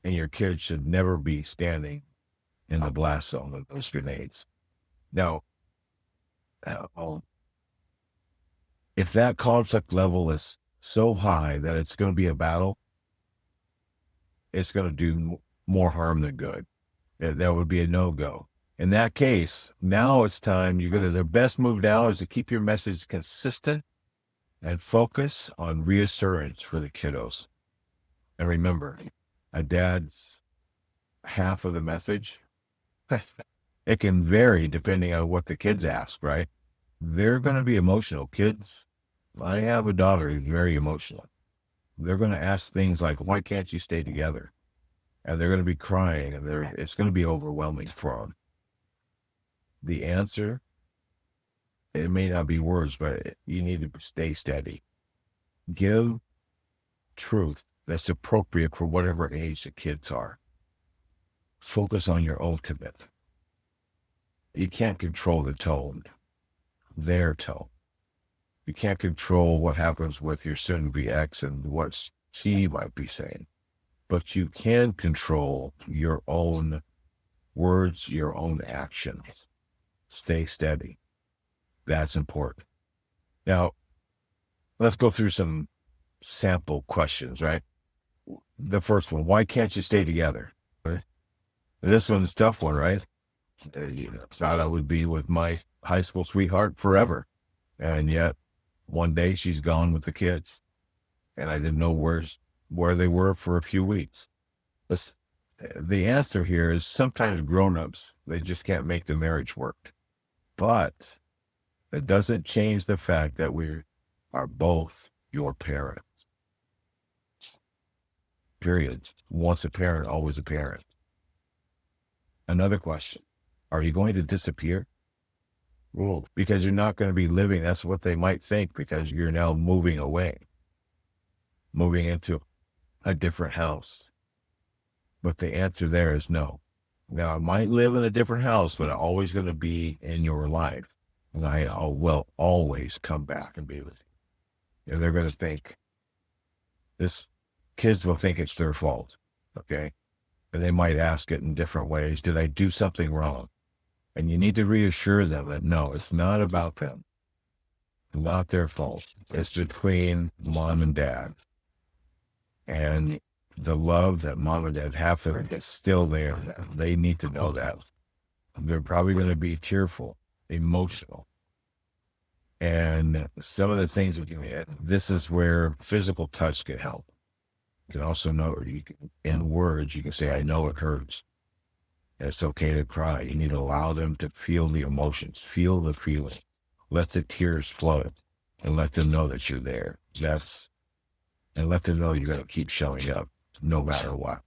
and your kid should never be standing in the blast zone of those grenades. Now, uh, if that conflict level is so high that it's going to be a battle, it's going to do more harm than good. That would be a no-go. In that case, now it's time. The best move now is to keep your message consistent and focus on reassurance for the kiddos. And remember, a dad's half of the message. It can vary depending on what the kids ask, right? They're going to be emotional. Kids, I have a daughter who's very emotional. They're going to ask things like, why can't you stay together? And they're going to be crying, and it's going to be overwhelming for them. The answer, it may not be words, but you need to stay steady. Give truth that's appropriate for whatever age the kids are. Focus on your ultimate. You can't control the tone, their tone. You can't control what happens with your soon-to-be ex and what she might be saying. But you can control your own words, your own actions. Stay steady. That's important. Now, let's go through some sample questions, right? The first one, why can't you stay together? Right? This one's a tough one, right? Thought I would be with my high school sweetheart forever. And yet, one day she's gone with the kids. And I didn't know where they were for a few weeks. The answer here is sometimes grown-ups, they just can't make the marriage work. But it doesn't change the fact that we are both your parents. Period. Once a parent, always a parent. Another question. Are you going to disappear? Well, because you're not going to be living. That's what they might think, because you're now moving away, moving into a different house. But the answer there is no. Now, I might live in a different house, but I'm always going to be in your life. And I will always come back and be with you. And they're going to think, kids will think it's their fault, okay? And they might ask it in different ways. Did I do something wrong? And you need to reassure them that no, it's not about them. It's not their fault. It's between mom and dad. And the love that mom and dad have for them is still there. They need to know that. They're probably going to be tearful, emotional. And some of the things we can get, this is where physical touch can help. You can also know, in words, you can say, I know it hurts. It's okay to cry. You need to allow them to feel the emotions, feel the feeling, let the tears flow, and let them know that you're there. And let them know you're going to keep showing up no matter what.